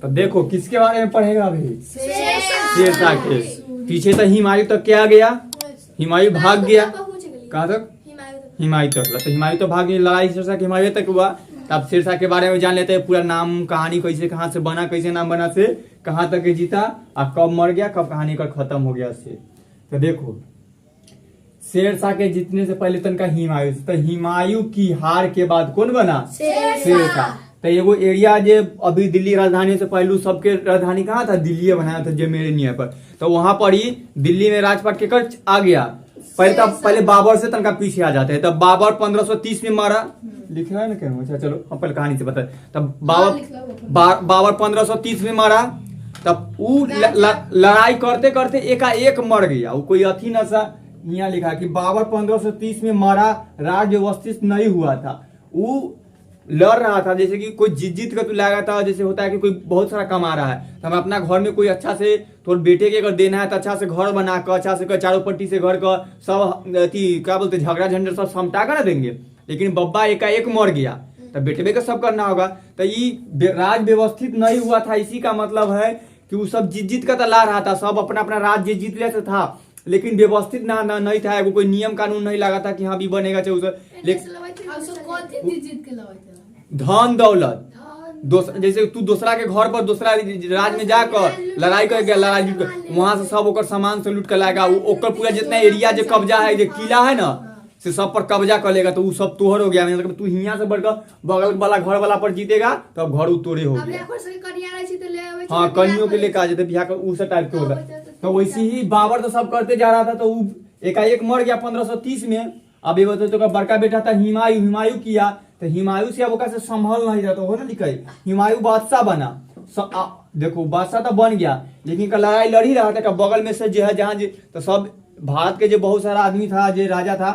तो देखो किसके बारे में पढ़ेगा अभी? शेरशाह के। पीछे तो हिमायू तक क्या गया? हिमायू भाग गया। कहाँ तक? हिमायू तक। तो हिमायू तो भाग गया, लड़ाई शेरशाह के हिमायू तक हुआ। अब शेरशाह के बारे में जान लेते हैं, पूरा नाम कहानी कैसे कहाँ से बना, कैसे नाम बना से कहाँ तक जीता और कब मर गया, कब कहानी का खत्म हो गया से। तो देखो शेरशाह के जीतने से पहले तनका हिमायू, तो हिमायू की हार के बाद कौन बना? शेरशाह। तो एगो एरिया जो अभी दिल्ली राजधानी से पहलू सबके राजधानी कहाँ था? दिल्ली बनाया था जमेनिया पर। तो वहां पर ही दिल्ली में राजपाट के कर आ गया। पहले बाबर से तनका पीछे आ जाते हैं। तब बाबर 1530 में मारा, लिखा है ना क्या? अच्छा चलो हम पहले कहानी से बता। तब बाबर 1530 में मारा। तब वो लड़ाई करते करते एकाएक मर गया। वो कोई अथी न सा, यहाँ लिखा कि बाबर 1530 में मारा, राज व्यवस्थित नहीं हुआ था। वो लड़ रहा था, जैसे कि कोई जीत कर लगा था, जैसे होता है कि कोई बहुत सारा कमा रहा है तो हम अपना घर में कोई अच्छा से तो बेटे के अगर देना है तो अच्छा से घर बना कर, अच्छा से चारों पट्टी से घर का सब क्या बोलते झगड़ा झंझट सब समटा कर ना देंगे। लेकिन बब्बा एकाएक मर गया तो बेटे का सब करना होगा। तो ये राज व्यवस्थित नहीं हुआ था, इसी का मतलब है कि वो सब जीत कर ला रहा था, सब अपना अपना राज्य जीत रहे था, लेकिन व्यवस्थित ना नहीं था। कोई नियम कानून नहीं लगा था कि हाँ भी बनेगा चाहिए। धन दौलत जैसे तू दूसरा के घर पर दूसरा राज्य में जाकर लड़ाई कर गया, लड़ाई जीत कर वहां से सब ओकर सामान से लूट कर लाएगा। ओकर पूरा जितना एरिया जो कब्जा है, जो किला है ना, से सब पर कब्जा कर लेगा। तो वो सब तोहर हो गया। मतलब तू हियां से बढ़कर बगल वाला घर वाला पर जीतेगा तो अब घर तोड़े हो गया। हाँ कनियों के लेकर आ जाते बिहार का उस टाइप के होता। तो वैसे ही बाबर तो सब करते जा रहा था। तो वो एकाएक मर गया 1530 में। अब ये बताओ तो बड़का बेटा था हिमायू, हिमायू किया तो हिमायू से अब से संभल नहीं रहा। तो हो ना लिखा हिमायू बादशाह बना। देखो बादशाह तो बन गया, लेकिन लड़ाई लड़ ही रहा था। बगल में से जो है जहाँ तो सब भारत के जो बहुत सारा आदमी था, जो राजा था,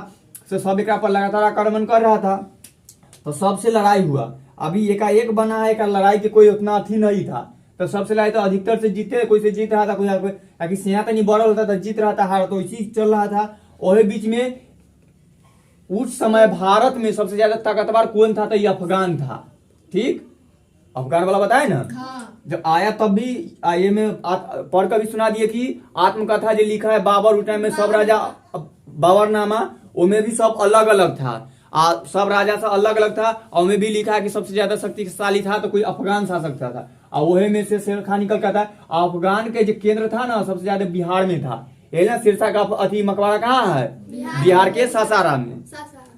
तो सब एक पर लगातार आक्रमण कर रहा था। तो सबसे लड़ाई हुआ। अभी एकाएक बना है, लड़ाई के कोई उतना अथी नहीं था। तो सबसे लड़ाई तो अधिकतर से जीते, कोई से जीत रहा था, कोई सेना तो नहीं बड़ा होता था, जीत रहा था, हार तो इसी चल रहा था। और बीच में उस समय भारत में सबसे ज्यादा ताकतवर कौन था? तो ये अफगान था। ठीक, अफगान वाला बताए ना। हाँ। जब आया तब भी आये में पढ़ कर भी सुना दिए कि आत्मकथा जो लिखा है बाबर उस टाइम में सब राजा बाबरनामा, उनमें भी सब अलग अलग था। सब राजा से अलग अलग था। और उनमें भी लिखा है कि सबसे ज्यादा शक्तिशाली था तो कोई अफगान शासक था। और वही में से शेर खान निकल का था। अफगान के जो केंद्र था ना सबसे ज्यादा बिहार में था। ये ना शेरशाह का अथी मकबरा कहाँ है? बिहार के सासाराम में।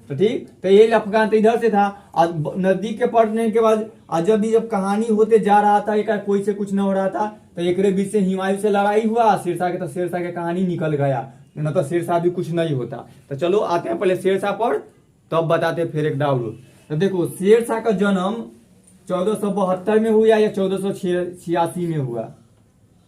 तो ठीक, तो ये अफगान तो इधर से था। और नजदीक के पड़ने के बाद जब कहानी होते जा रहा था, एक कोई से कुछ न हो रहा था, तो एक बीच से हिमायू से लड़ाई हुआ शेरशाह के। तो शेरशाह की कहानी निकल गया, न तो शेरशाह भी कुछ नहीं होता। तो चलो आते हैं पहले शेरशाह पर, तब बताते फिर एक डाउट। तो देखो शेरशाह का जन्म 1472 में हुआ या 1486 में हुआ।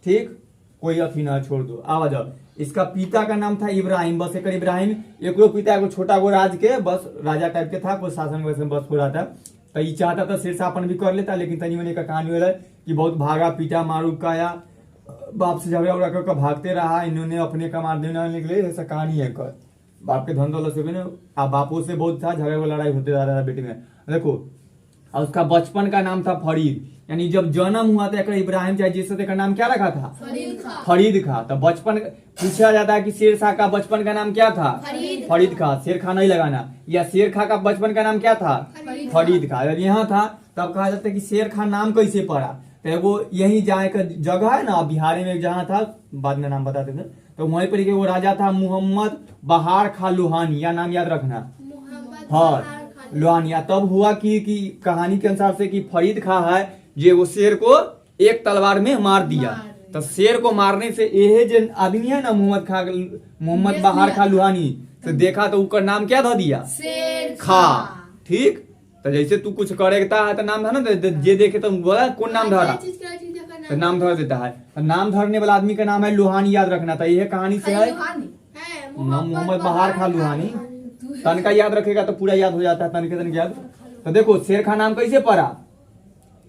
ठीक, कोई अथी ना छोड़ दो। आ जाओ। इसका पिता का नाम था इब्राहिम। बस एक इब्राहिम एक पिता को छोटा गो राज के बस राजा टाइप के था, कोई शासन वैसे बस हो रहा था। तो ये चाहता था शेरशाह अपन भी कर लेता, लेकिन तनी मनी का कहानी हो रहा है कि बहुत भागा पीटा मारू काया, बाप से झगड़ा उड़ा कर भागते रहा। इन्होंने अपने कमार देने के लिए ऐसा कहानी है कर बाप के धन दौलत से भी ना, बापों से बहुत था झगड़ा लड़ाई होते जा रहा था बेटे में। देखो और उसका बचपन का नाम था फरीद। यानी जब जन्म हुआ था इब्राहिम चाहे जिससे का नाम क्या रखा था? फरीद खा। तो बचपन पूछा जाता है कि शेरशाह का बचपन का नाम क्या था? फरीद खा। शेर खा नहीं लगाना। या शेर खा का बचपन का नाम क्या था? फरीद खा। जब यहाँ था तब कहा जाता है कि शेर खा नाम कैसे पड़ा। तो वो यही जहाँ एक जगह है ना बिहार में जहाँ था, बाद में नाम बताते थे, तो वहीं पर वो राजा था मोहम्मद बहार खा लोहानी, या नाम याद रखना। हाँ लोहानिया। तब हुआ कि कहानी के अनुसार से कि फरीद खा है जे वो शेर को एक तलवार में मार दिया। तो शेर को मारने से यह जो आदमी है ना मोहम्मद बहार खा लोहानी से देखा तो उसका नाम क्या धो दिया? शेर खा। ठीक, तो जैसे तू कुछ करेगा है तो नाम था ना, जे देखे तो बोला कौन नाम धरा, तो नाम धर देता है। तो नाम धरने वाला आदमी का नाम है लोहानी, याद रखना था। यह कहानी से है मोहम्मद बहार खा लोहानी। तन का याद रखेगा तो पूरा याद हो जाता है, तन के याद। तो देखो शेर खा नाम कैसे पड़ा?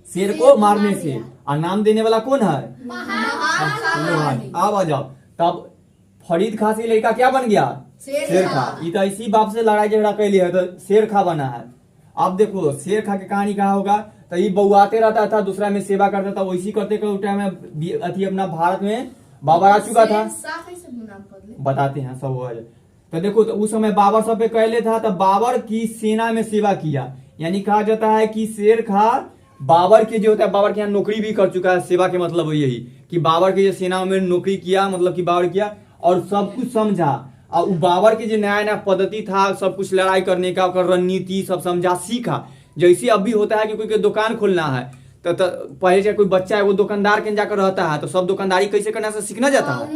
शेर को मारने से। और नाम देने वाला कौन है? लोहानी। अब आ जाओ। तब फरीद खा से लड़का क्या बन गया? शेर खा। ये तो इसी बाप से लड़ाई झगड़ा कैली है तो शेर खा बना है। अब देखो शेर खा की कहानी कहा होगा? तो ये बउआते रहता था, दूसरा में सेवा करता था, वैसी करते करते टाइम में अथी अपना भारत में बाबर आ चुका था। बताते हैं सब हो। तो देखो, तो उस समय बाबर सब पे कहले था, तो बाबर की सेना में सेवा किया। यानी कहा जाता है कि शेर खां बाबर के जो होता है, बाबर के यहाँ नौकरी भी कर चुका है। सेवा के मतलब यही कि बाबर के जो सेना में नौकरी किया, मतलब कि बाबर किया और सब कुछ समझा। और बाबर के जो नया नया पद्धति था, सब कुछ लड़ाई करने का, रणनीति सब समझा, सीखा। जैसे अभी होता है कि कोई दुकान खोलना है, तो पहले से कोई बच्चा है वो दुकानदार के जाकर रहता है, तो सब दुकानदारी कैसे करना से सीखना जाता है।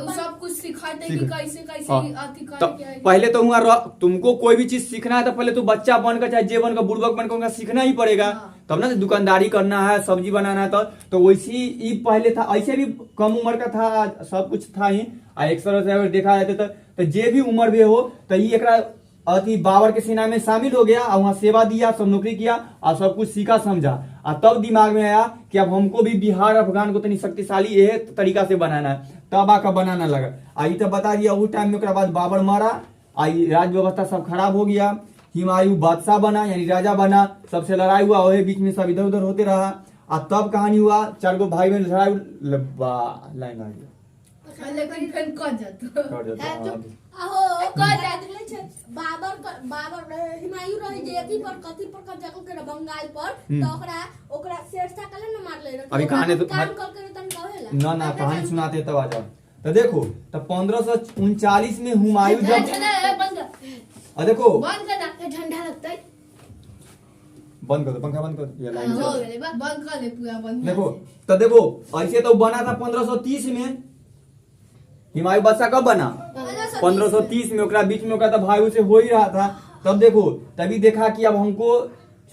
सब कुछ सिखाते कि कैसे कैसे तो पहले तो वहाँ तुमको कोई भी चीज सीखना है तो पहले तो बच्चा बनकर चाहे जे बनकर बुड़बक बनकर उनका सीखना ही पड़ेगा, तब ना दुकानदारी करना है, सब्जी बनाना है। तो वैसी ही पहले था, ऐसे भी कम उम्र का था, सब कुछ था ही। एक तरह से अगर देखा जाए तो जे भी उम्र भी हो तो ये एक अति बाबर के सेना में शामिल हो गया और वहां सेवा दिया, सब नौकरी किया और सब कुछ सीखा समझा। और तब दिमाग में आया कि अब हमको भी बिहार अफगान को तनी शक्तिशाली यह तरीका से बनाना है, तब आकर बनाना लगा। आई तो बता दिया उस टाइम में, बाद बाबर मारा, आई राज व्यवस्था सब खराब हो गया। हुमायूं बादशाह बना, यानी राजा बना, सबसे लड़ाई हुआ, वही बीच में सब इधर उधर होते रहा। और तब कहानी हुआ, 4 गो भाई में लड़ाई लाइन आ गया। लेकिन फिर कर जाता बाबर हुमायूं रहे जे पर कथी पर कब्जा करके बंगाल पर, तो ओकरा शेरशाह काले न मार ले। अभी कहानी तो काम करके तन कहेला ना कहानी सुनाते तब आ जाओ। तो देखो, तो 1539 में हुमायूं जब देखो बंद कर झंडा लगता है, बंद कर दो, पंखा बंद कर दो, ये लाइन बंद कर दे पूरा बंद। देखो, तो देखो ऐसे तो बना था 1530 में। हुमायूं बादशाह कब बना? 1530 में। ओकरा बीच में ओकरा तो भाई से हो ही रहा था। तब देखो, तभी देखा कि अब हमको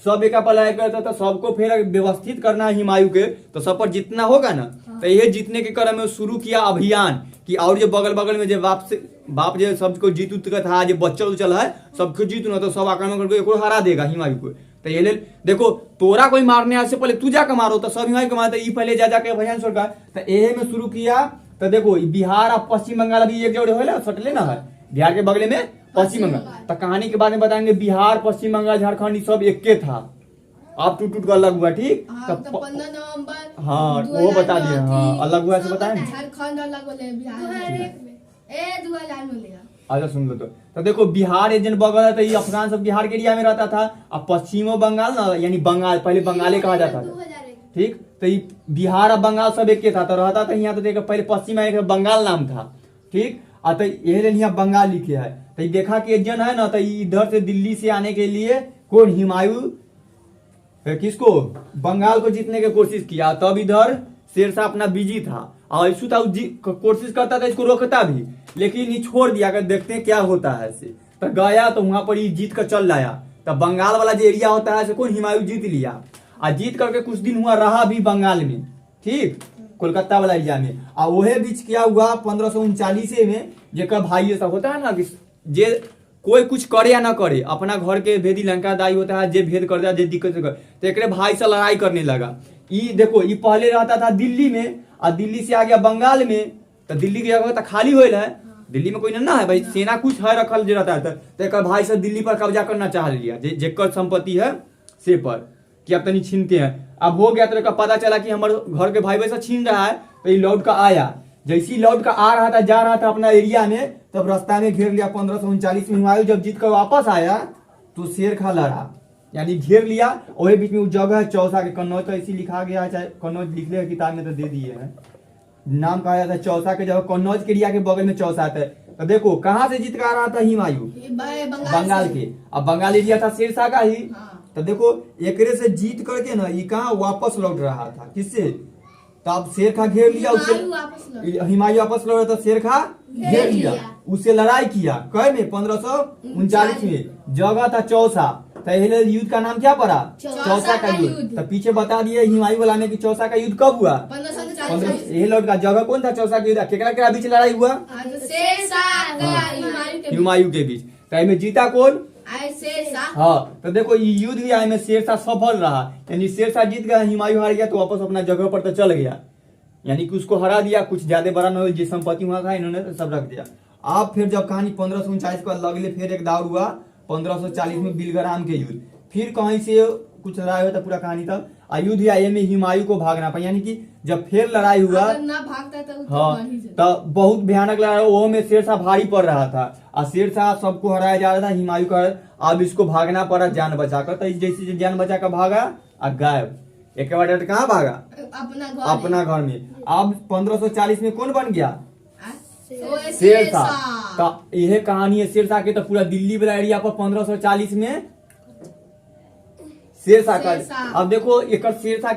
सब एक पलाई करता था, सबको फिर व्यवस्थित करना है हुमायूं के, तो सब पर जितना होगा ना, तो ये जीतने के क्रम में शुरू किया अभियान कि और जो बगल बगल में जो बाप जो सबको जीत उत का था, जो बच्चल उचल है सबको जीत ना, तो सब आक्रमण करके एक हरा देगा हुमायूं को। तो ये ले देखो, तोरा कोई मारने से पहले तू जाकर मारो, तो सब हुमायूं को मारता, ये पहले जा जाके अभियान छोड़। तो यही में शुरू किया। तो देखो, बिहार और पश्चिम बंगाल अभी एक जोड़े हो सटले ना है, बिहार के बगले में पश्चिम बंगाल। तो कहानी के बारे में बताएंगे, बिहार पश्चिम बंगाल झारखंड सब एक के था, अब टूट कर अलग हुआ। ठीक, तो 15 नवंबर हाँ वो बता दिया, हाँ अलग हुआ से बताए। झारखंड अलग होले, बिहार 2000 में लेगा। अच्छा सुन लो। तो देखो, बिहार एजेंट बगल है, तो ये अफगान सब बिहार के एरिया में रहता था। अब पश्चिमो बंगाल ना, यानी बंगाल, पहले बंगाली कहा जाता था। ठीक, तो ये बिहार और बंगाल सब एक के था, तो रहता था यहाँ। तो देखो, पहले पश्चिम में बंगाल नाम था। ठीक, तो ये यहाँ बंगाल लिखे है। तो ये देखा कि एजेंट है ना, तो इधर से दिल्ली से आने के लिए कौन हुमायूं किसको, बंगाल को जीतने की कोशिश किया। तब इधर शेरशाह अपना बिजी था और ऐसा था, कोशिश करता था इसको रोकता भी, लेकिन ये छोड़ दिया कर देखते हैं क्या होता है से। तो गया तो वहां पर ये जीत कर चल लाया। तो बंगाल वाला जो एरिया होता है कौन हुमायूं जीत लिया, और जीत करके कुछ दिन हुआ रहा भी बंगाल में। ठीक, कोलकाता वाला एरिया में। और वही बीच क्या हुआ 1539 में, जेकर भाई ऐसा होता है ना कि जे कोई कुछ करे या ना करे, अपना घर के भेदी लंका दाई होता है, जे भेद कर दिया, जे दिक्कत कर, तो एक भाई से लड़ाई करने लगा। ये देखो, ये पहले रहता था दिल्ली में और दिल्ली से आ गया बंगाल में। तो दिल्ली की जगह तो खाली हो है, दिल्ली में कोई ना है भाई, सेना कुछ है रखल जो रहता है। तो एक भाई से दिल्ली पर कब्जा करना चाह लिया, जेकर संपत्ति है से पर, कि अब तनी छीनते हैं। अब हो गया तो पता चला कि हमारे घर के भाई वैसा छीन रहा है। तो ये लौट का आया, जैसी लौट का आ रहा था, जा रहा था अपना एरिया में, तब रास्ता में घेर लिया। 1539 में हुमायूं जब जीत कर वापस आया तो शेर खां लड़ा, यानी घेर लिया। वही बीच में जगह है चौसा के, कन्नौज तो ऐसी लिखा गया है, चाहे कन्नौज लिख ले किताब में तो दे दिए हैं, नाम कहा जाता है चौसा के जगह, कन्नौज के एरिया के बगल में चौसा आता है। तो देखो कहाँ से जीत कर आ रहा था हुमायूं, बंगाल के। अब बंगाल एरिया था शेरशाह का ही। तो देखो, एकरे से जीत करके ना ये कहाँ वापस लौट रहा था, किससे? तो अब शेर खां घेर लिया, उससे हुमायूं वापस लौट रहा था, शेर खां घेर लिया, उससे लड़ाई किया। कई में 1539 में, जगह था चौसा। पहले युद्ध का नाम क्या पड़ा? चौसा का युद्ध। तो पीछे बता दिए हुमायूं वाला ने कि चौसा का युद्ध कब हुआ? 1539। यही लौट का जगह कौन था चौसा के युद्ध? केकरा बीच लड़ाई हुआ? हुमायूं के बीच। तो में जीता कौन? हाँ, तो देखो ये युद्ध भी में शेरशाह सफल रहा, यानी शेरशाह जीत गया, हुमायूं हार गया, तो वापस अपना जगह पर तो चल गया, यानी कि उसको हरा दिया। कुछ ज्यादा बड़ा न हो, जिस संपत्ति हुआ था इन्होंने सब रख दिया। अब फिर जब कहानी 1539 को लगले फिर एक दौर हुआ 1540 में बिलग्राम के युद्ध। फिर कहीं से कुछ लड़ाई हुआ था पूरा कहानी तक अयोध्या आए में हुमायूं को भागना पड़ा, यानी कि जब फिर लड़ाई हुआ अगर ना भागता तो हाँ मर ही जाता। तो बहुत भयानक लड़ाई, वो में शेरशाह भारी पड़ रहा था और शेरशाह सबको हराया जा रहा था, हुमायूं का अब इसको भागना पड़ा जान बचाकर। तो जैसे जान बचाकर भागा और गायब। एक बार कहाँ भागा? अपना घर अपना घर में। अब 1540 में कौन बन गया? शेरशाह। शेरशाह। तो यह कहानी है शेरशाह की। तो पूरा दिल्ली वाला एरिया पर 1540 में शेरशाह का। शेरशाह। अब देखो एक शेरशाह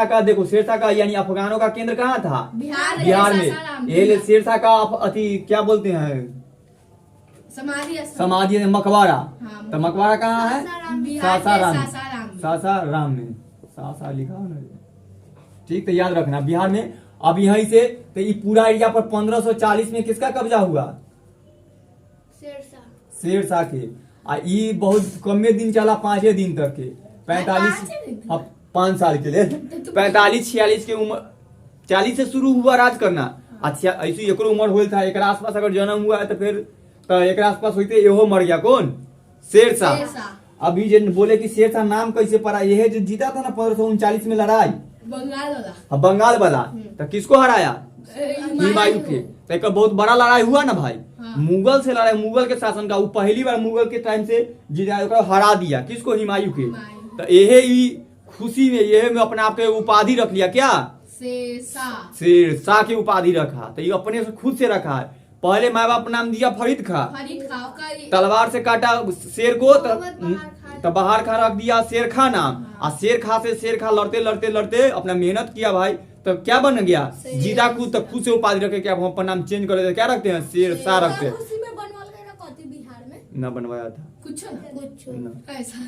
का देखो, शेरशाह का यानी अफगानों का केंद्र कहाँ था? बिहार में। ये शेरशाह का अति क्या बोलते हैं समाधि है, मकबरा। हाँ, तो मकबरा कहाँ है? सासाराम। सासाराम। सासाराम में सासा लिखा हो ना, ठीक। तो याद रखना बिहार में। अब यहीं से तो ये पूरा एरिया पर 1540 में किसका कब्जा हुआ? शेरशाह के। आ ये बहुत कमे दिन चला, 5 दिन तक के। 5 साल के लिए 45-46 के उम्र, 40 से शुरू हुआ राज करना। अच्छा ऐसी एक उम्र हुआ था, एक आसपास अगर जन्म हुआ है तो फिर तो एक आसपास होते यो मर गया। कौन? शेरशाह। अभी जो बोले कि शेरशाह नाम कैसे पड़ा? यह जो जीता था ना 1539 में लड़ाई बंगाल वाला, तो किसको हराया? हुमायूं के। तो एक बहुत बड़ा लड़ाई हुआ ना भाई। हाँ। मुगल से लड़ाई, मुगल के शासन का। वो पहली बार मुगल के टाइम से जीता, हरा दिया। किसको? हुमायूं के। तो यही खुशी में यही में अपने आप के उपाधि रख लिया। क्या? शेरशाह की उपाधि रखा। तो ये अपने से खुद से रखा है। पहले माँ बाप नाम दिया फरीद खा, तलवार से काटा शेर को तो बाहर खा रख दिया शेर खा नाम। और शेर खा से शेर खा लड़ते लड़ते लड़ते अपना मेहनत किया भाई, तो क्या बन गया? जीता खुद, तो खुद से उपाधि रखे। क्या हम अपना नाम चेंज कर देते? क्या रखते हैं? शेरशाह रखते हैं। न बनवाया था कुछ न। कैसा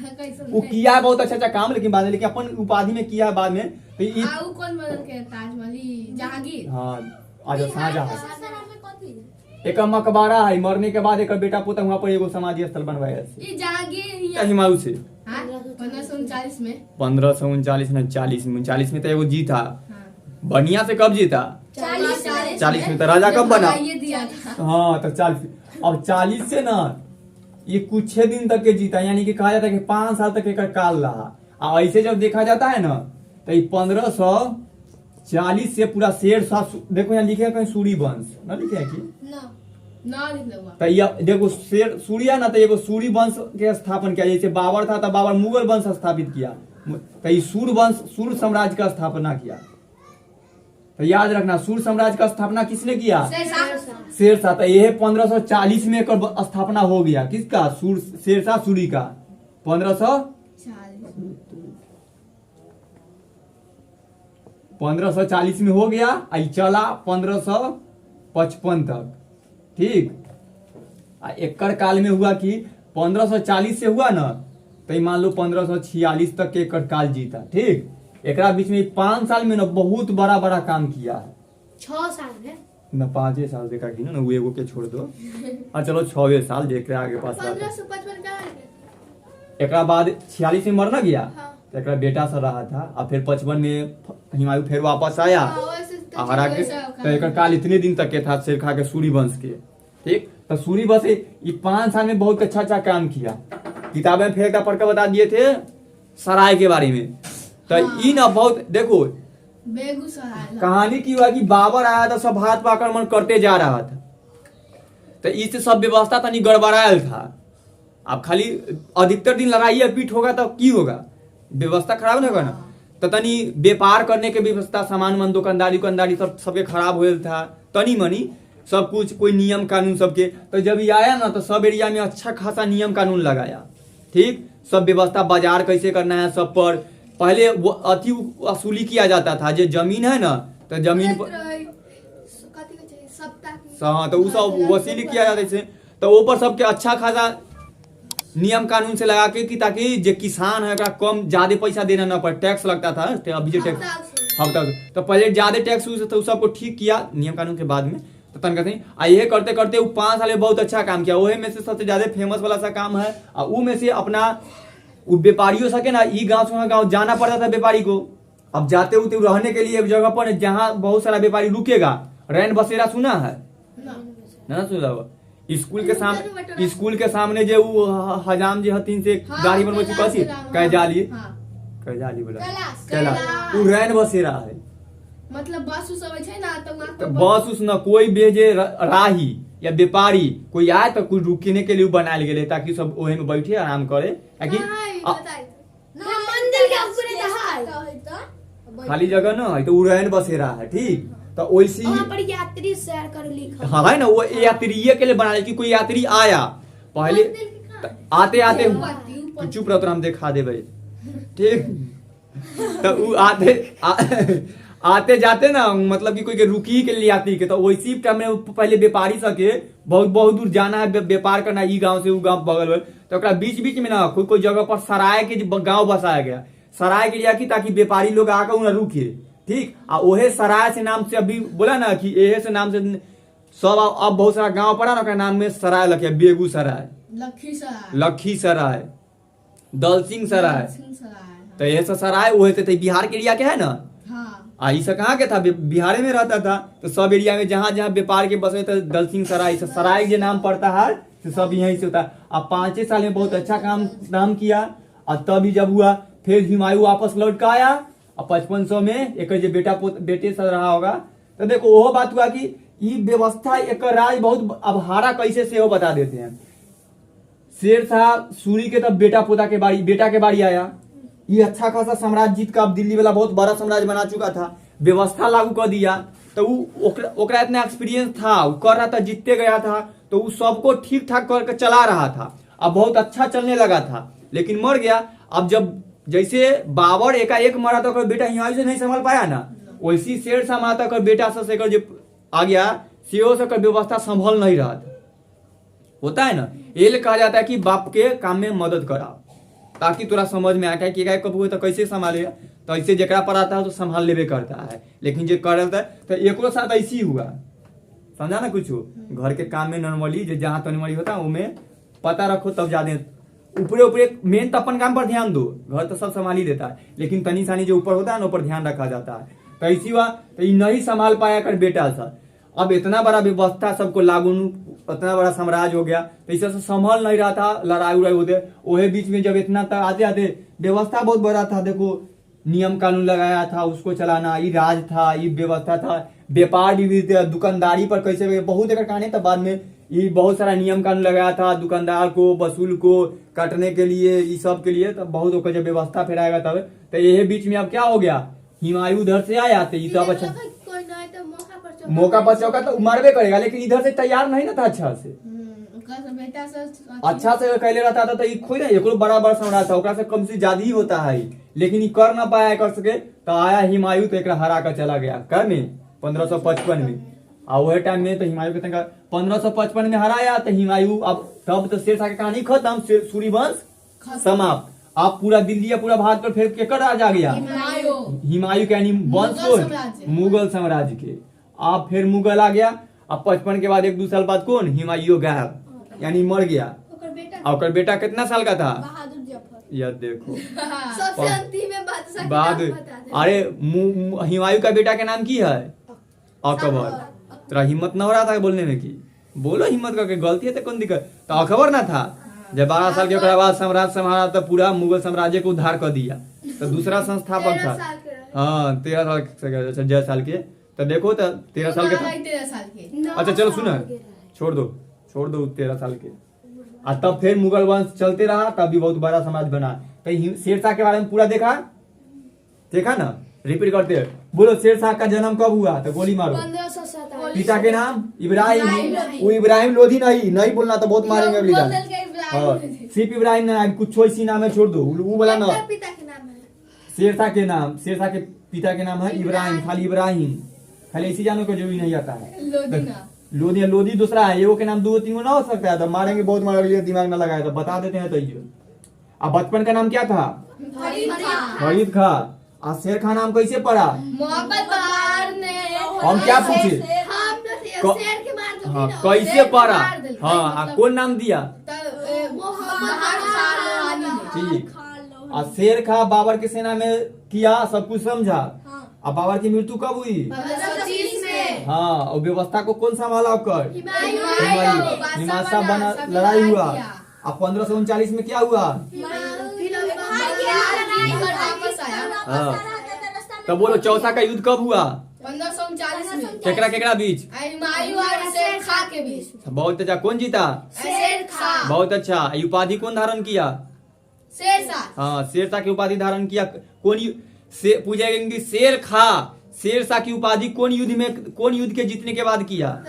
वो किया है बहुत अच्छा काम, लेकिन बाद में लेकिन अपन उपाधि में किया है बाद में। तो कौन बदल के? ताजमहल, जहांगीर। हाँ आज शाहजहां। एक मकबरा है, मरने के बाद एक बेटा पोता वहाँ पर एगो समाधि स्थल बनवाया ये जहांगीर हुमायूं से। 1539 में 1539 में 40 में तो एगो जीता। बढ़िया से कब जीता? 40 में। तो राजा कब बना? हाँ तो 40। अब 40 से ना ये कुछ दिन तक के जीता, यानी कि कहा जाता है कि 5 साल तक एक काल रहा। और ऐसे जब देखा जाता है ना तो ये 1540 से पूरा शेरशाह। देखो यहाँ लिखे है कहीं सूरी वंश, ना लिखे है कि तो ये देखो शेर सूर्या ना, तो एगो सूरी वंश के स्थापन किया। जैसे बाबर था तो बाबर मुगल वंश स्थापित किया, तो ये सूर वंश सूर साम्राज्य का स्थापना किया। तो याद रखना सूर साम्राज्य का स्थापना किसने किया? शेरशाह। तो यह 1540 में एकर स्थापना हो गया। किसका? शेरशाह सूरी का। 1540 में हो गया। आई चला 1555 तक, ठीक। एकर काल में हुआ कि 1540 से हुआ ना तो मान लो 1546 तक के एकर काल जीता, ठीक। एकरा बीच में 5 साल में ना बहुत बड़ा बड़ा काम किया है। 6 साल है न 5 साल देखा कि ना वो एगो के छोड़ दो। हाँ चलो 6 साल देख रहे आगे पास। 1555 का एकरा बाद 46 में मरना गया। हाँ। तो एकरा बेटा सा रहा था। और फिर 55 में हुमायूं फिर वापस आया और हरा के। तो एकर काल इतने दिन तक के था शेरशाह के सूरी वंश के, ठीक। तो सूरी वंश ये 5 साल में बहुत अच्छा अच्छा काम किया। किताबें फेंक पढ़ के बता दिए थे सराय के बारे में। तो ये ना बहुत देखो बेगूसराय कहानी की हुआ कि बाबर आया था, सब भारत पर आक्रमण करते जा रहा था। तो इससे सब व्यवस्था तनी गड़बड़ायल था। अब खाली अधिकतर दिन लड़ाई पीट होगा तो की होगा? व्यवस्था खराब नहीं होगा ना। तो तनी व्यापार करने के व्यवस्था, सामान मन दुकानदारी सब सबके खराब हो था। तनी मनी सब कुछ कोई नियम कानून सबके। तो जब ये आया ना तो सब एरिया में अच्छा खासा नियम कानून लगाया, ठीक। सब व्यवस्था, बाजार कैसे करना है सब पर। पहले वो अति वसूली किया जाता था। जो जमीन है ना तो जमीन पर हाँ तो वो सब वसूली किया जाता है। तो ऊपर सबके अच्छा खासा नियम कानून से लगा के कि ताकि जो किसान है कम ज्यादा पैसा देना ना पड़े। टैक्स लगता था, अभी जो टैक्स हफ्ता तो पहले ज्यादा टैक्स तो सबको ठीक किया नियम कानून के बाद में। तो तनका ये करते करते वो 5 साल में बहुत अच्छा काम किया। वही में से सबसे ज्यादा फेमस वाला सा काम है। और वो में से अपना व्यापारियों सके ना ई गाँव से गाँव जाना पड़ता था व्यापारी को। अब जाते हुए रहने के लिए एक जगह पर जहाँ बहुत सारा व्यापारी रुकेगा, रैन बसेरा सुना है ना? सुना स्कूल के सामने जे उ हजाम जे हथिन से गाड़ी बनबै छी कथी कैजाली बोला कैलाश उ रैन बसेरा है। मतलब बस उस अबै छै ना तो बस उस न कोई बेजे राही या व्यापारी कोई आए तो कोई रुकने के लिए बनायल गेले ताकि सब ओहे में बैठे आराम करे ताकि मंदिर के ऊपर खाली जगह न है तो उ रैन बसेरा है। ठीक तो वैसी वहाँ पर यात्री सैर कर लिखा हाँ है ना वो यात्रिये के लिए बनाया कि कोई यात्री आया पहले आते आते तू चुप रहो तो हम दिखा देबे। ठीक तो उ आते जाते ना मतलब कि कोई के रुकी के लिए यात्री के तो वैसी टाइम में पहले व्यापारी सके बहुत बहुत दूर जाना है व्यापार करना ई गांव से उ गांव बगल तो ओकरा बीच बीच में ना कोई जगह पर सराय के गांव बसाया गया सराय के लिए ताकि व्यापारी लोग आकर उन्हें रुके। ठीक आ ओहे सराय से नाम से अभी बोला ना कि एहे से नाम से सब अब बहुत सारा गांव पड़ा ना ओकरा नाम में सराय लगे बेगूसराय लखीसराय दलसिंह सराय तो ये सराय ओहे से बिहार के एरिया के है ना ई सब कहाँ के था बिहार में रहता था तो सब एरिया में जहाँ जहाँ व्यापार के बसे तो दलसिंह सराय सराय जो नाम पड़ता है तो सब यहीं से होता है। अब 5 साल में बहुत अच्छा काम किया और तभी जब हुआ फिर हुमायूं वापस लौट कर आया और 5500 में एक बेटे सब रहा होगा तो देखो वो बात हुआ कि ये व्यवस्था एक राज बहुत अब हारा कैसे से वो बता देते हैं। शेर शाह सूरी के तब बेटा के बारी आया ये अच्छा खासा साम्राज्य जीत का अब दिल्ली वाला बहुत बड़ा साम्राज्य बना चुका था व्यवस्था लागू कर दिया तो ओकरा इतना एक्सपीरियंस था वो कर रहा था जीतते गया था तो वो सबको ठीक ठाक करके चला रहा था अब बहुत अच्छा चलने लगा था लेकिन मर गया। अब जब जैसे बाबर एकाएक मरा तो बेटा हिमायू से नहीं संभाल पाया ना वैसी शेर शाह माता का बेटा से जो आ गया सीओ से व्यवस्था संभल नहीं रहा था होता है ना ये कहा जाता है कि बाप के काम में मदद करा ताकि तोरा समझ में आए कि कब हुए तो कैसे संभालेगा तो ऐसे जकरा पर आता है तो संभाल लेवे करता है लेकिन जो कर रहा है तो एक साथ ऐसी हुआ समझा ना कुछ घर के काम में नॉर्मली जो जहाँ तनमली होता है उनमें पता रखो तब ज्यादा ऊपरे मेन तो अपन काम पर ध्यान दो घर तो सब संभाल ही देता है लेकिन तनी सानी जो ऊपर होता है ना ऊपर ध्यान रखा जाता है तो ऐसी हुआ तो ये नहीं संभाल पाया कर बेटा सा अब इतना बड़ा व्यवस्था सबको लागू इतना बड़ा साम्राज्य हो गया तो इसे संभल नहीं रहा था लड़ाई उड़ाई होते वही बीच में जब इतना तक आते आते व्यवस्था बहुत बड़ा था देखो नियम कानून लगाया था उसको चलाना ये राज था ये व्यवस्था था व्यापार भी दुकानदारी पर कैसे बहुत एक कहानी था बाद में ये बहुत सारा नियम कानून लगाया था दुकानदार को वसूल को काटने के लिए ये सब के लिए तो बहुत जब व्यवस्था फैलाएगा तब तो यही बीच में अब क्या हो गया हिमायू उधर से आया तो ये सब अच्छा मौका पर चौका तो मारवे करेगा लेकिन इधर से तैयार नहीं ना था अच्छा से कहले रहता था तो ये खोई ना एक बड़ा बड़ा साम्राज्य था से कम से ज्यादा ही होता है लेकिन ये कर ना पाया कर सके तो आया हिमायू तो एक हरा कर चला गया कर में 1555 में और वही टाइम में तो हिमायू के 1555 में हराया तो हिमायू अब तब तो शेरशाह की कहानी खत्म सूर्यवंश समाप्त। आप पूरा दिल्ली या पूरा भारत पर फिर केकर राज आ गया हिमायू के यानी वंश को मुगल साम्राज्य के आप फिर मुगल आ गया। अब 55 के बाद 1-2 साल बाद कौन हिमायू गायब यानी मर गया और बेटा कितना साल का था यह देखो सबसे अंतिम में बाद अरे हिमायू का बेटा का नाम की है अकबर। तेरा हिम्मत न हो रहा था बोलने में की बोलो हिम्मत करके गलती है तो कौन दिक्कत तो अकबर ना था जब 12 साल के बाद साम्राज्य संभाला तो पूरा मुगल साम्राज्य को उद्धार कर दिया तो दूसरा संस्थापक था हाँ 13 साल 10 साल के तो देखो तो 13 साल के था अच्छा चलो सुनो छोड़ दो 13 साल के और तब फिर मुगल वंश चलते रहा तब भी बहुत बड़ा समाज बना। तो शेरशाह के बारे में पूरा देखा ना रिपीट करते बोलो शेरशाह का जन्म कब हुआ तो गोली मारो 1557 पिता के नाम इब्राहिम वो इब्राहिम लोधी नहीं बोलना तो बहुत मारेंगे अगली बार सिर्फ इब्राहिम ना कुछ इसी नाम है छोड़ दो वो बोला ना शेरशाह के पिता के नाम है इब्राहिम खाली इसी जानो को जो भी नहीं आता है लोधी दूसरा है ये के नाम 2-3 ना हो सकता है तो मारेंगे बहुत मारेंगे दिमाग ना लगाया तो बता देते हैं तो ये अब बचपन का नाम क्या था फरीद खां और शेर खान नाम कैसे पड़ा हम क्या पूछे हाँ कैसे पड़ा हाँ कौन नाम दिया ठीक और शेर खां बाबर की सेना में किया सब कुछ समझा अब बाबर की मृत्यु कब हुई? 1530 में। हाँ, और व्यवस्था को कौन संभाला कर? हुमायूं। बादशाह बना, लड़ाई हुआ। अब 1539 में क्या हुआ? हाँ, तब बोलो चौसा का युद्ध कब हुआ? 1539 में। केकरा केकरा बीच? हुमायूं और शेर खां के बीच। बहुत अच्छा, कौन जीता? शेर खां। बहुत अच्छा। ये उपाधि कौन धारण किया? शेरशाह। हाँ, शेरशाह की उपाधि धारण किया। पूछेंगे शेरशाह की उपाधि कौन युद्ध के जीतने के बाद किया?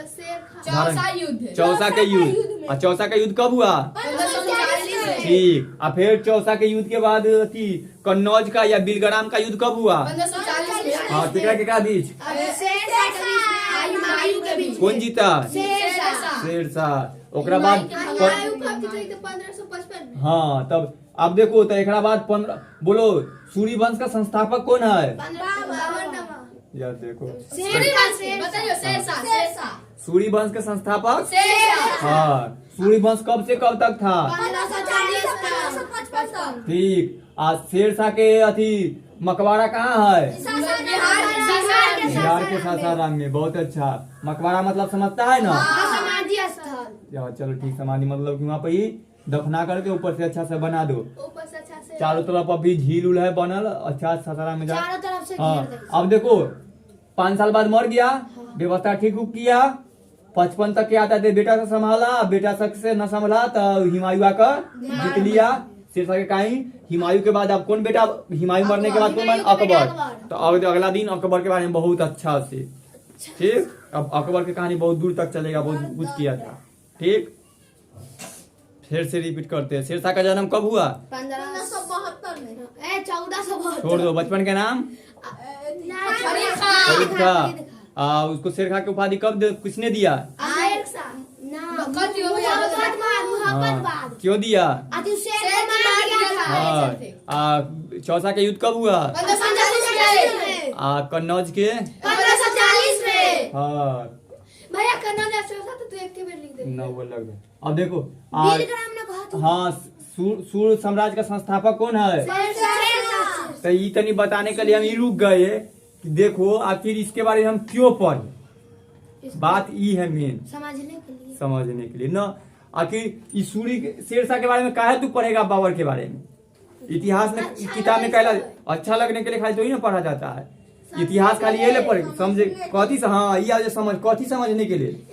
चौसा युद्ध। चौसा के युद्ध। और चौसा का युद्ध कब हुआ? 1539 में। ठीक। और फिर चौसा के युद्ध के बाद थी कन्नौज का या बिलग्राम का युद्ध कब हुआ? 1540 में। हाँ, केकरा बीच? हुमायूं के बीच। कौन जीता? शेरशाह। शेरशाह। ओकरा बाद 1555 में। हाँ, तब अब देखो तो एकरा बाद 15 बोलो सूर्य वंश का संस्थापक कौन है? यार देखो बताइए शेरशाह। सूर्य वंश के संस्थापक। शेरशाह। हाँ, सूर्य वंश कब से कब तक था? 1540 तक। ठीक। आज शेरशाह के अथी मकबरा कहाँ है? बिहार के सासाराम में। बहुत अच्छा। मकबरा मतलब समझता है ना? समाधि स्थल। यार चलो ठीक, समाधि मतलब कि वहाँ पे ही दफना करके ऊपर से अच्छा से बना दो। ऊपर से अच्छा से चारों तरफ अभी झील उल है बनल, अच्छा सासाराम में जा। चारों तरफ से घेर हाँ, दे। अब देखो 5 साल बाद मर गया, व्यवस्था ठीक उक किया, 55 तक के आता थे, बेटा से संभाला, बेटा तक से न संभाला तो हुमायूं आकर जीत लिया शेरशाह के काई। हुमायूं के बाद अब कौन बेटा? हुमायूं मरने के बाद कौन बना? अकबर। तो अब अगला दिन अकबर के बारे में बहुत अच्छा से। ठीक। अब अकबर की कहानी बहुत दूर तक चलेगा, बहुत कुछ किया था। ठीक, फिर से रिपीट करते हैं। शेरशाह का जन्म कब हुआ? 1572 में। 1472। छोड़ दो, बचपन के नाम? फरीद खां। उसको शेरशाह की उपाधि किसने दिया? हाँ, क्यों दिया? हाँ, चौसा के युद्ध कब हुआ? कन्नौज के? 1540 में। हाँ, भैया कन्नौज और शेरशाह तो तू एक के बेर लिख दे। 9 लग गए। अब देखो बिलग्राम ने कहा तू। हाँ, सूर्य साम्राज्य का संस्थापक कौन है? शेरशाह। तो ये तनी बताने के लिए हम ये रुक गए कि देखो आखिर इसके बारे में हम क्यों पढ़े। बात ये है मेन समझने के लिए ना, आखिर इस शेरशाह के बारे में काहे तू पढ़ेगा? बाबर के बारे में इतिहास में किताब में कहला अच्छा लगने के लिए खाली तो ही ना पढ़ा जाता है। इतिहास खाली ये ले पढ़े समझे कथी से? हाँ, ये आज समझ कथी समझने के लिए।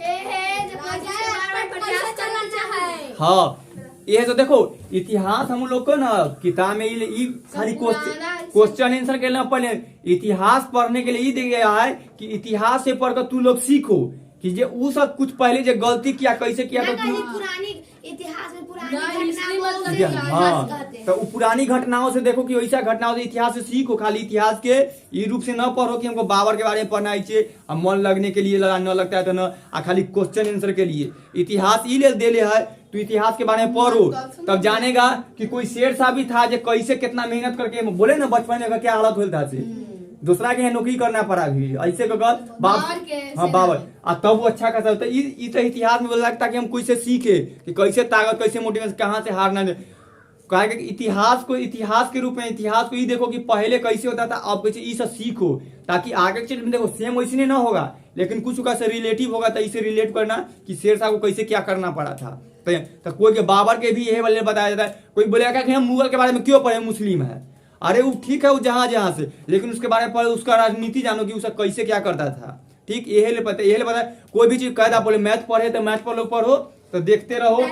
हाँ, ये तो देखो इतिहास हम लोग को ना किताब में ये खाली क्वेश्चन आंसर के ना पढ़े। इतिहास पढ़ने के लिए ये दिया गया है कि इतिहास से पढ़कर तू लोग सीखो कि जे वो सब कुछ पहले जो गलती किया कैसे किया तो पुरानी इतिहास में पुरानी हाँ, तो वो पुरानी घटनाओं से देखो कि वैसा घटनाओं से इतिहास से सीखो। खाली इतिहास के ये रूप से न पढ़ो कि हमको बाबर के बारे में पढ़ना चाहिए, मन लगने के लिए लगा न लगता है तो न, खाली क्वेश्चन आंसर के लिए इतिहास ये दे ले है। तो इतिहास के बारे में पढ़ो तब जानेगा कि कोई शेरशाह भी था जो कैसे कितना मेहनत करके बोले ना बचपन में क्या हालत होता से दूसरा के नौकरी करना पड़ा भी ऐसे हाँ बाबर तब वो अच्छा खासा होता है। तो इतिहास में लगता कि हम कैसे सीखे कि कैसे ताकत कैसे मोटिवेशन कहाँ से हारना कहा कि इतिहास के रूप में इतिहास को ये देखो कि पहले कैसे होता था अब कैसे ये सब सीखो ताकि आगे चीज में देखो सेम वैसे ना होगा लेकिन कुछ कैसे रिलेटिव होगा तो इसे रिलेट करना कि शेरशाह को कैसे क्या करना पड़ा था। तो कोई के बाबर के भी यही वाले बताया जाता है। कोई बोलेगा कि हम मुगल के बारे में क्यों पढ़े मुस्लिम है, अरे वो ठीक है वो जहां से लेकिन उसके बारे में पढ़े उसका राजनीति जानो कि उसका कैसे क्या करता था। ठीक यही पता कोई भी चीज कहता बोले मैथ पढ़े तो मैथ पर लोग पढ़ो तो देखते रहो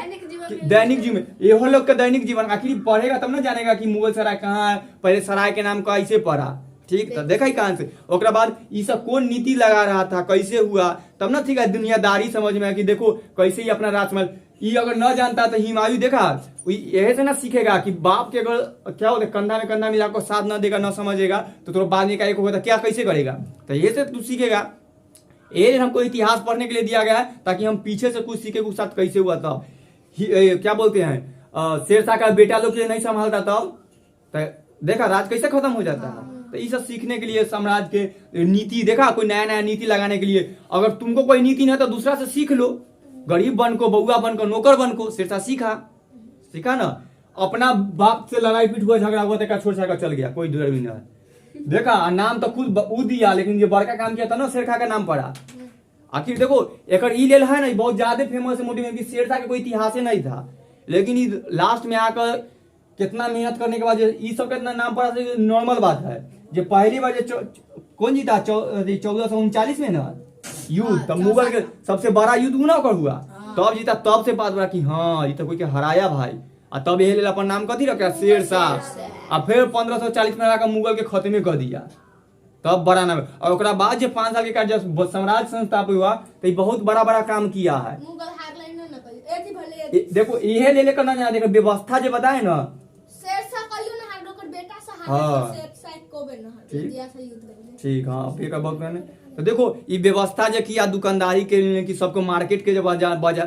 दैनिक जीवन ये लोग का दैनिक जीवन आखिर पढ़ेगा तब ना जानेगा कि मुगल सराय कहाँ है, पहले सराय के नाम कैसे पढ़ा। ठीक तो देखा ही कहां से ओकरा बाद ये सब कौन नीति लगा रहा था कैसे हुआ तब ना ठीक है दुनियादारी समझ में कि देखो कैसे ही अपना राज में ये अगर न जानता तो हुमायूं देखा यही से ना सीखेगा कि बाप के अगर क्या होता कंधा में कंधा मिलाकर साथ न देगा न समझेगा तो थोड़ा बाद में एक होगा क्या कैसे करेगा। तो ये से तू सीखेगा ये हमको इतिहास पढ़ने के लिए दिया गया है ताकि हम पीछे से कुछ सीखे कुछ साथ कैसे हुआ था। क्या बोलते हैं शेरशाह का बेटा लोग नहीं संभालता तब देखा राज कैसे खत्म हो जाता है। तो ये सब सीखने के लिए साम्राज्य के नीति देखा कोई नया नया नीति लगाने के लिए अगर तुमको कोई नीति नहीं तो दूसरा से सीख लो। गरीब बन को बउआ बन को नौकर बन को शेरशाह सीखा ना अपना बाप से लड़ाई पीट हुआ झगड़ा हुआ तो छोड़ छाड़ कर चल गया कोई डर भी नहीं है देखा नाम तो खुद ऊ दिया, लेकिन जो बड़का काम किया था ना शेरशाह का नाम पड़ा। आखिर देखो एक लेल है ना बहुत ज्यादा फेमस है मोटी में, शेरशाह का कोई इतिहास नहीं था, लेकिन लास्ट में आकर कितना मेहनत करने के बाद ये सब कितना नाम पड़ा नॉर्मल बात है। जो पहली बार कौन जीता 1439 में ना युद्ध, तब मुगल के सबसे बड़ा युद्ध ना ओकर हुआ, तब जीता, तब से बात बड़ा कि हाँ ये तो कोई के हराया भाई। आ तब यही लेल अपन नाम कथी रखा शेरशाह। आ फिर 1540 में आकर मुगल के खत्मे कर दिया, तब बड़ा नाम। और ओकरा बाद जो 5 साल के जब साम्राज्य संस्थापित हुआ तो बहुत बड़ा बड़ा काम किया है। मुगल हार लाइन ना कही एती भले देखो इहे ले लेकर ना देखो व्यवस्था जो बताए ना शेरशाह कहियो ना हार ओकर बेटा से हाँ। हार शेरशाह को बे ना हार इंडिया से युद्ध लड़ले। ठीक हाँ फिर का बहुत मैंने तो देखो ये व्यवस्था जो किया दुकानदारी के लिए कि सबको मार्केट के जब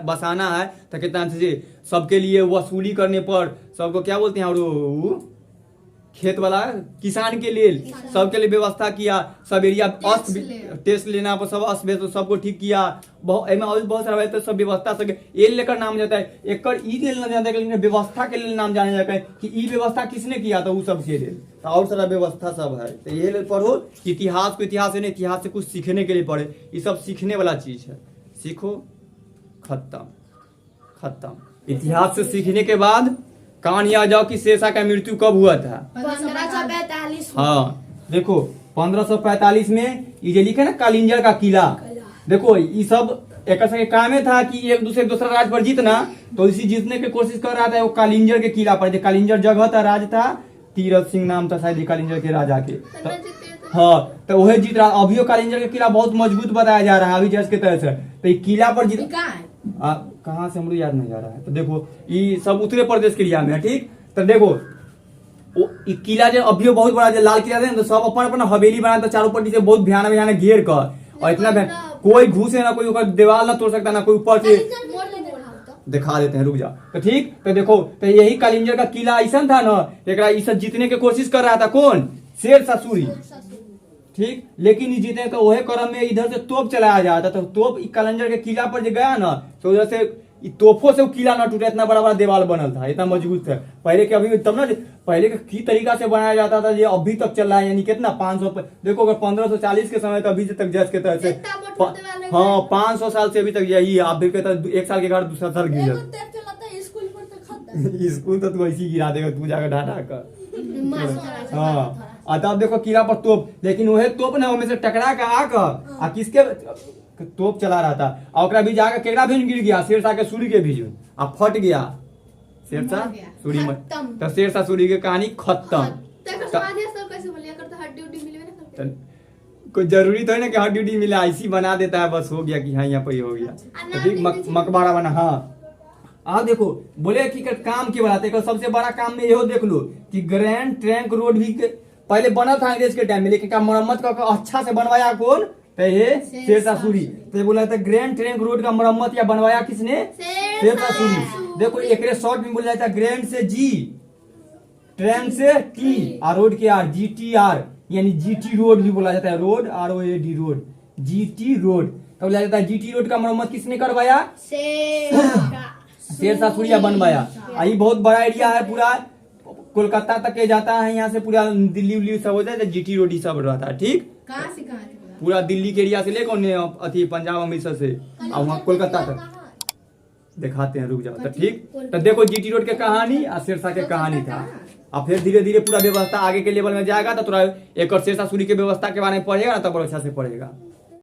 बसाना है तो कितना से सबके लिए वसूली करने पर सबको क्या बोलते हैं, और खेत वाला किसान के लिए सबके लिए व्यवस्था किया, सब एरिया टेस्ट लेना पर सब अस्त व्यस्त सबको ठीक किया। बहुत सारा तो सब व्यवस्था सब ये लेकर नाम जाता है, एक लेना जाता है, लेकिन व्यवस्था के लिए नाम जाना जाता है कि ये व्यवस्था किसने किया था वो सब के लिए, तो और सारा व्यवस्था सब है। तो ये पढ़ो इतिहास को, इतिहास है इतिहास से कुछ सीखने के लिए पढ़े, ये सब सीखने वाला चीज है। सीखो खत्म खत्म। इतिहास से सीखने के बाद कहानी आ जाओ कि शेरशाह का मृत्यु कब हुआ था। 1545। हाँ देखो 1545 में ये जो लिखे ना कालिंजर का किला, देखो ये सब एक काम था कि एक दूसरा राज्य पर जीतना, तो इसी जीतने की कोशिश कर रहा था वो कालिंजर के किला पर। कालिंजर जगह था, राज था, तीरथ सिंह नाम था शायद कालिंजर के राजा के। हाँ तो वही जीत रहा। अभी कालिंजर का किला बहुत मजबूत बताया जा रहा है अभी जज के तरह से, तो ये किला पर जीत कहाँ से हमको याद नहीं आ रहा है। तो देखो ये सब उत्तरी प्रदेश के एरिया में है, ठीक। तो देखो किला जो अभी बहुत बड़ा जो लाल किला है तो सब अपन अपन हवेली बना था चारों पट्टी से बहुत भयानक घेर कर, और इतना कोई घुसे ना, कोई दीवार ना तोड़ सकता ना कोई ऊपर से। दिखा देते हैं रुक जा। तो ठीक तो देखो तो यही कालिंजर का किला ऐसा था ना, एक जीतने की कोशिश कर रहा था कौन, शेरशाह सूरी, ठीक। लेकिन ये जीते तो वही क्रम में इधर से तोप चलाया जाता, तो तोप कालिंजर के किला पर जो गया ना तो उधर से तोपों से वो किला ना टूटा, इतना बड़ा बड़ा दीवार बनल था, इतना मजबूत था पहले के। अभी तब ना पहले के की तरीका से बनाया जाता था ये अभी तक चल रहा है, यानी कितना 500 देखो अगर 1540 के समय तो अभी तक जज के तरह से हाँ 500 साल से अभी तक यही आप भी कहता 1 साल के बाद दूसरा साल गिर स्कूल तो तू ऐसी गिरा देगा तू जाकर ढाढा कर। हाँ तब देखो किला पर तोप, लेकिन वही तोप ना उनमें से टकरा के आकर आ किसके तोप चला रहा था, और भी जाकर केकड़ा भी गिर गया, शेरशाह के सूरी के भी आ फट गया शेरशाह सूरी में। तो शेरशाह सूरी की कहानी खत्म। कोई जरूरी तो है ना कि हड्डी उड्डी मिला, ऐसी बना देता है बस हो गया कि हाँ यहाँ पर हो गया, तो ठीक मकबरा बना। हाँ आप देखो बोले कि काम की बनाते सबसे बड़ा काम में यहो देख लो कि ग्रैंड ट्रंक रोड भी पहले बना था अंग्रेज के टाइम में, लेकिन मरम्मत का अच्छा से बनवाया कौन, तो ये शेरशाह सूरी। तो बोला था ग्रैंड ट्रंक रोड का मरम्मत या बनवाया किसने, शेरशाह सूरी। देखो एक शॉर्ट में बोला जाता है ग्रैंड से जी, ट्रंक से टी और रोड के आर, GTR यानी GT रोड भी बोला जाता है, road ROAD road, GT road. तो बोला जाता है GT रोड का मरम्मत किसने करवाया, शेरशाह सूरी बनवाया। यही बहुत बड़ा एरिया है, पूरा कोलकाता तक के जाता है, यहाँ से पूरा दिल्ली उल्ली सब हो जाता है, GT रोड ही सब रहता है, ठीक। कहाँ से कहाँ पूरा दिल्ली के एरिया से लेकर अथी पंजाब अमृतसर से और वहाँ कोलकाता तक दिखाते हैं रुक जाओ। तो ठीक तो देखो GT रोड के कहानी और शेरशाह के कहानी था। और फिर धीरे धीरे पूरा व्यवस्था आगे के लेवल में जाएगा तो थोड़ा एक और शेरशाह सूरी के व्यवस्था के बारे में पढ़ेगा ना तब अच्छा से पढ़ेगा।